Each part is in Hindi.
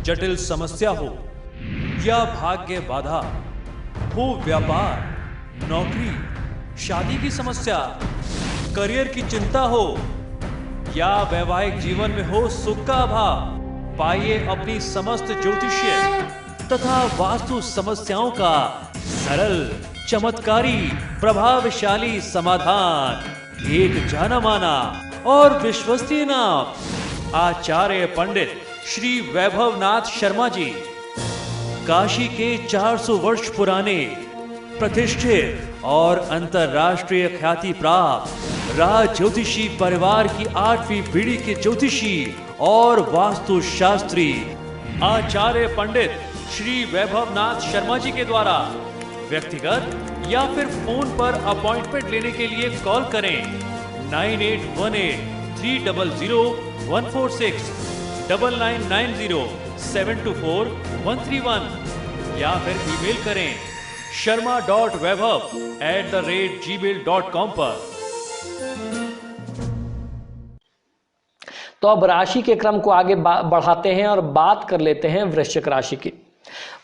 जटिल समस्या हो या भाग्य बाधा हो, व्यापार, नौकरी, शादी की समस्या, करियर की चिंता हो या वैवाहिक जीवन में हो सुख का अभाव, पाइए अपनी समस्त ज्योतिषीय तथा वास्तु समस्याओं का सरल, चमत्कारी, प्रभावशाली समाधान। एक जाना माना और विश्वसनीय नाम, आचार्य पंडित श्री वैभवनाथ शर्मा जी, काशी के 400 वर्ष पुराने प्रतिष्ठित और अंतरराष्ट्रीय ख्याति प्राप्त राज ज्योतिषी परिवार की 8वीं पीढ़ी के ज्योतिषी और वास्तु शास्त्री आचार्य पंडित श्री वैभवनाथ शर्मा जी के द्वारा व्यक्तिगत या फिर फोन पर अपॉइंटमेंट लेने के लिए कॉल करें 9818300146, 9990724131 या फिर ईमेल करें sharma.vaibhav@gmail.com पर। तो अब राशि के क्रम को आगे बढ़ाते हैं और बात कर लेते हैं वृश्चिक राशि की।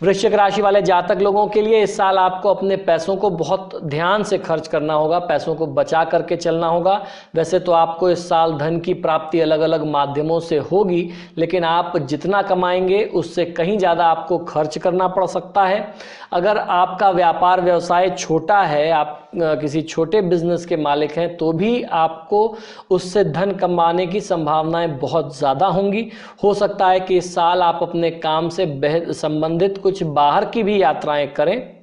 वृश्चिक राशि वाले जातक लोगों के लिए इस साल आपको अपने पैसों को बहुत ध्यान से खर्च करना होगा, पैसों को बचा करके चलना होगा। वैसे तो आपको इस साल धन की प्राप्ति अलग अलग माध्यमों से होगी, लेकिन आप जितना कमाएंगे उससे कहीं ज़्यादा आपको खर्च करना पड़ सकता है। अगर आपका व्यापार व्यवसाय छोटा है, आप किसी छोटे बिजनेस के मालिक हैं, तो भी आपको उससे धन कमाने की संभावनाएं बहुत ज़्यादा होंगी। हो सकता है कि इस साल आप अपने काम से संबंधित कुछ बाहर की भी यात्राएं करें।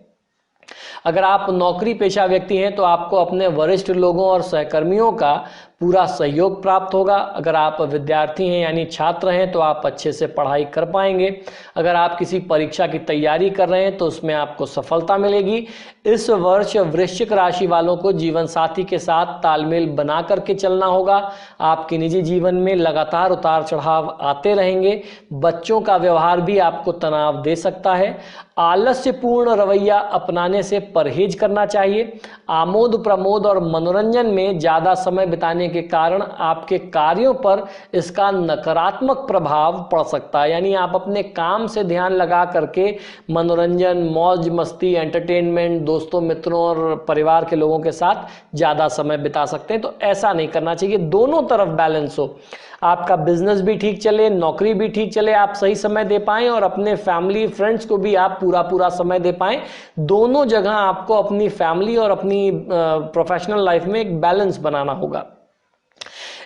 अगर आप नौकरी पेशा व्यक्ति हैं तो आपको अपने वरिष्ठ लोगों और सहकर्मियों का पूरा सहयोग प्राप्त होगा। अगर आप विद्यार्थी हैं यानी छात्र हैं तो आप अच्छे से पढ़ाई कर पाएंगे। अगर आप किसी परीक्षा की तैयारी कर रहे हैं तो उसमें आपको सफलता मिलेगी। इस वर्ष वृश्चिक राशि वालों को जीवन साथी के साथ तालमेल बना करके चलना होगा। आपके निजी जीवन में लगातार उतार चढ़ाव आते रहेंगे। बच्चों का व्यवहार भी आपको तनाव दे सकता है। आलस्यपूर्ण रवैया अपनाने से परहेज करना चाहिए। आमोद प्रमोद और मनोरंजन में ज़्यादा समय बिताने के कारण आपके कार्यों पर इसका नकारात्मक प्रभाव पड़ सकता है। यानी आप अपने काम से ध्यान लगा करके मनोरंजन, मौज मस्ती, एंटरटेनमेंट, दोस्तों मित्रों और परिवार के लोगों के साथ ज़्यादा समय बिता सकते हैं। तो ऐसा नहीं करना चाहिए। दोनों तरफ बैलेंस हो, आपका बिजनेस भी ठीक चले, नौकरी भी ठीक चले, आप सही समय दे पाएं और अपने फैमिली फ्रेंड्स को भी आप पूरा समय दे पाएं। दोनों जगह आपको अपनी फैमिली और अपनी प्रोफेशनल लाइफ में एक बैलेंस बनाना होगा।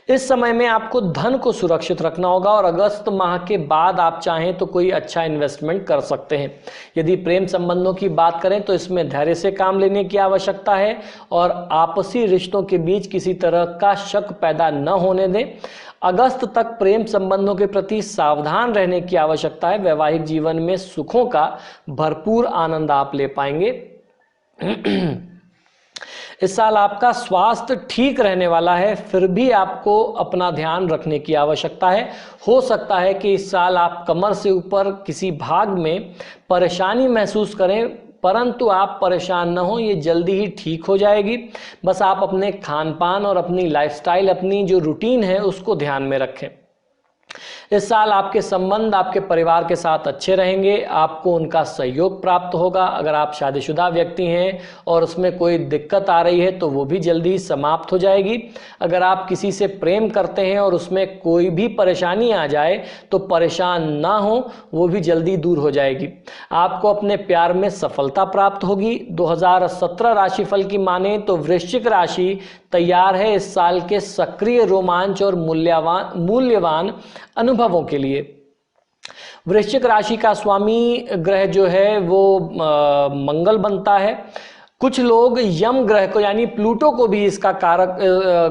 इस समय में आपको धन को सुरक्षित रखना होगा और अगस्त माह के बाद आप चाहें तो कोई अच्छा इन्वेस्टमेंट कर सकते हैं। यदि प्रेम संबंधों की बात करें तो इसमें धैर्य से काम लेने की आवश्यकता है और आपसी रिश्तों के बीच किसी तरह का शक पैदा न होने दें। अगस्त तक प्रेम संबंधों के प्रति सावधान रहने की आवश्यकता है। वैवाहिक जीवन में सुखों का भरपूर आनंद आप ले पाएंगे। इस साल आपका स्वास्थ्य ठीक रहने वाला है, फिर भी आपको अपना ध्यान रखने की आवश्यकता है। हो सकता है कि इस साल आप कमर से ऊपर किसी भाग में परेशानी महसूस करें, परंतु आप परेशान न हो, ये जल्दी ही ठीक हो जाएगी। बस आप अपने खान पान और अपनी लाइफस्टाइल, अपनी जो रूटीन है उसको ध्यान में रखें। इस साल आपके संबंध आपके परिवार के साथ अच्छे रहेंगे, आपको उनका सहयोग प्राप्त होगा। अगर आप शादीशुदा व्यक्ति हैं और उसमें कोई दिक्कत आ रही है तो वो भी जल्दी समाप्त हो जाएगी। अगर आप किसी से प्रेम करते हैं और उसमें कोई भी परेशानी आ जाए तो परेशान ना हो, वो भी जल्दी दूर हो जाएगी। आपको अपने प्यार में सफलता प्राप्त होगी। 2017 राशिफल की माने तो वृश्चिक राशि तैयार है इस साल के सक्रिय रोमांच और मूल्यवान अनुभवों के लिए। वृश्चिक राशि का स्वामी ग्रह जो है वो मंगल बनता है। कुछ लोग यम ग्रह को यानी प्लूटो को भी इसका कारक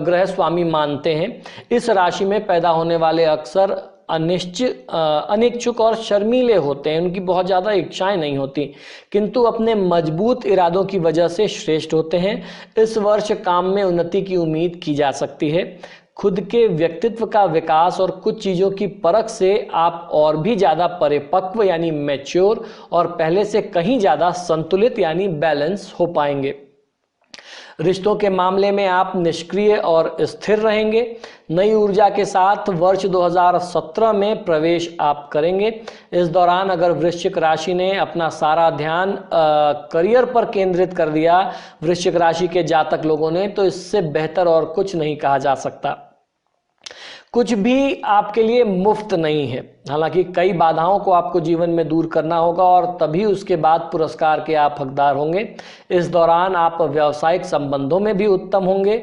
ग्रह स्वामी मानते हैं। इस राशि में पैदा होने वाले अक्सर अनिच्छुक और शर्मीले होते हैं। उनकी बहुत ज़्यादा इच्छाएं नहीं होती, किंतु अपने मजबूत इरादों की वजह से श्रेष्ठ होते हैं। इस वर्ष काम में उन्नति की उम्मीद की जा सकती है। खुद के व्यक्तित्व का विकास और कुछ चीज़ों की परख से आप और भी ज़्यादा परिपक्व यानी मैच्योर और पहले से कहीं ज़्यादा संतुलित यानी बैलेंस हो पाएंगे। रिश्तों के मामले में आप निष्क्रिय और स्थिर रहेंगे। नई ऊर्जा के साथ वर्ष 2017 में प्रवेश आप करेंगे। इस दौरान अगर वृश्चिक राशि ने अपना सारा ध्यान करियर पर केंद्रित कर दिया वृश्चिक राशि के जातक लोगों ने, तो इससे बेहतर और कुछ नहीं कहा जा सकता। कुछ भी आपके लिए मुफ्त नहीं है। हालांकि कई बाधाओं को आपको जीवन में दूर करना होगा और तभी उसके बाद पुरस्कार के आप हकदार होंगे। इस दौरान आप व्यावसायिक संबंधों में भी उत्तम होंगे।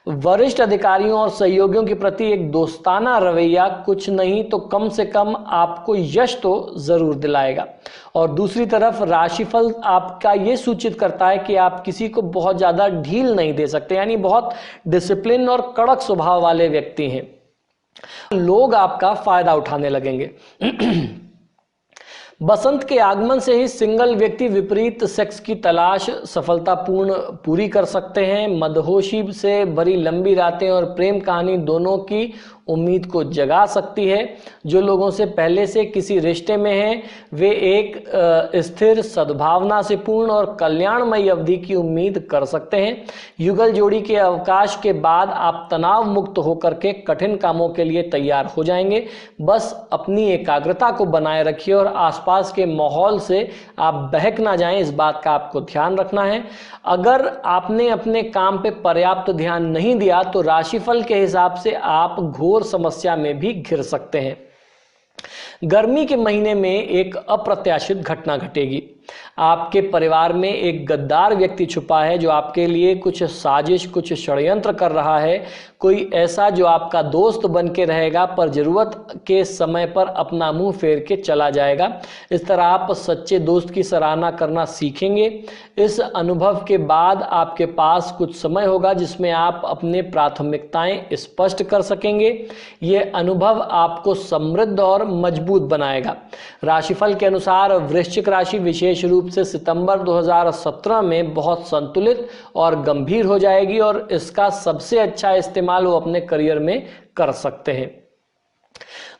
वरिष्ठ अधिकारियों और सहयोगियों के प्रति एक दोस्ताना रवैया कुछ नहीं तो कम से कम आपको यश तो जरूर दिलाएगा। और दूसरी तरफ राशिफल आपका ये सूचित करता है कि आप किसी को बहुत ज़्यादा ढील नहीं दे सकते, यानी बहुत डिसिप्लिन और कड़क स्वभाव वाले व्यक्ति हैं। लोग आपका फायदा उठाने लगेंगे। बसंत के आगमन से ही सिंगल व्यक्ति विपरीत सेक्स की तलाश सफलतापूर्ण पूरी कर सकते हैं। मदहोशी से भरी लंबी रातें और प्रेम कहानी दोनों की उम्मीद को जगा सकती है। जो लोगों से पहले से किसी रिश्ते में हैं वे एक स्थिर, सद्भावना से पूर्ण और कल्याणमयी अवधि की उम्मीद कर सकते हैं। युगल जोड़ी के अवकाश के बाद आप तनाव मुक्त होकर के कठिन कामों के लिए तैयार हो जाएंगे। बस अपनी एकाग्रता को बनाए रखिए और आसपास के माहौल से आप बहक ना जाएं, इस बात का आपको ध्यान रखना है। अगर आपने अपने काम पे पर्याप्त ध्यान नहीं दिया तो राशिफल के हिसाब से आप घोर समस्या में भी घिर सकते हैं। गर्मी के महीने में एक अप्रत्याशित घटना घटेगी। आपके परिवार में एक गद्दार व्यक्ति छुपा है जो आपके लिए कुछ साजिश, कुछ षड्यंत्र कर रहा है। कोई ऐसा जो आपका दोस्त बन के रहेगा पर जरूरत के समय पर अपना मुंह फेर के चला जाएगा। इस तरह आप सच्चे दोस्त की सराहना करना सीखेंगे। इस अनुभव के बाद आपके पास कुछ समय होगा जिसमें आप अपने प्राथमिकताएं स्पष्ट कर सकेंगे। ये अनुभव आपको समृद्ध और मजबूत बनाएगा। राशिफल के अनुसार वृश्चिक राशि विशेष रूप से सितंबर 2017 में बहुत संतुलित और गंभीर हो जाएगी और इसका सबसे अच्छा इस्तेमाल वो अपने करियर में कर सकते हैं।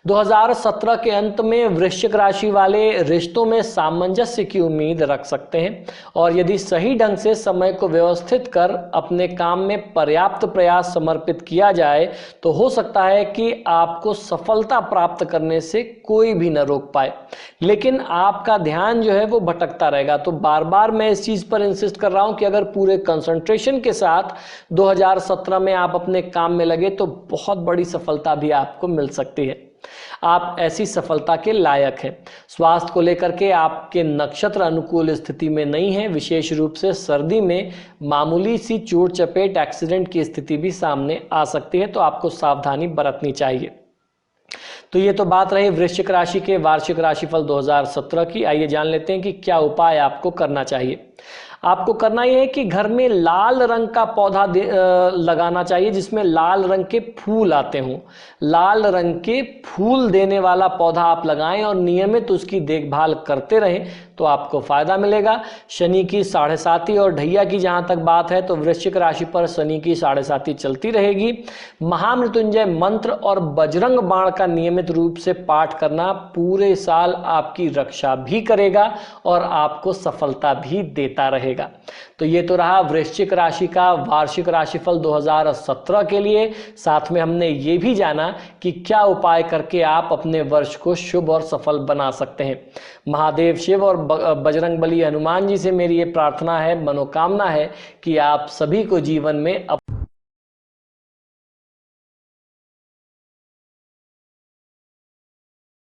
2017 के अंत में वृश्चिक राशि वाले रिश्तों में सामंजस्य की उम्मीद रख सकते हैं और यदि सही ढंग से समय को व्यवस्थित कर अपने काम में पर्याप्त प्रयास समर्पित किया जाए तो हो सकता है कि आपको सफलता प्राप्त करने से कोई भी न रोक पाए। लेकिन आपका ध्यान जो है वो भटकता रहेगा। तो बार बार मैं इस चीज़ पर इंसिस्ट कर रहा हूं कि अगर पूरे कंसंट्रेशन के साथ 2017 में आप अपने काम में लगे तो बहुत बड़ी सफलता भी आपको मिल सकती है। आप ऐसी सफलता के लायक हैं। स्वास्थ्य को लेकर के आपके नक्षत्र अनुकूल स्थिति में नहीं है। विशेष रूप से सर्दी में मामूली सी चोट चपेट, एक्सीडेंट की स्थिति भी सामने आ सकती है, तो आपको सावधानी बरतनी चाहिए। तो ये तो बात रही वृश्चिक राशि के वार्षिक राशिफल 2017 की। आइए जान लेते हैं कि क्या उपाय आपको करना चाहिए। आपको करना यह है कि घर में लाल रंग का पौधा लगाना चाहिए जिसमें लाल रंग के फूल आते हों। लाल रंग के फूल देने वाला पौधा आप लगाएं और नियमित उसकी देखभाल करते रहें तो आपको फायदा मिलेगा। शनि की 7.5 और ढैया की जहां तक बात है तो वृश्चिक राशि पर शनि की 7.5 चलती रहेगी। महामृत्युंजय मंत्र और बजरंग बाण का नियमित रूप से पाठ करना पूरे साल आपकी रक्षा भी करेगा और आपको सफलता भी देता रहेगा। तो ये तो रहा वृश्चिक राशि का वार्षिक राशिफल 2017 के लिए। साथ में हमने ये भी जाना कि क्या उपाय करके आप अपने वर्ष को शुभ और सफल बना सकते हैं। महादेव शिव और बजरंगबली हनुमान जी से मेरी ये प्रार्थना है, मनोकामना है कि आप सभी को जीवन में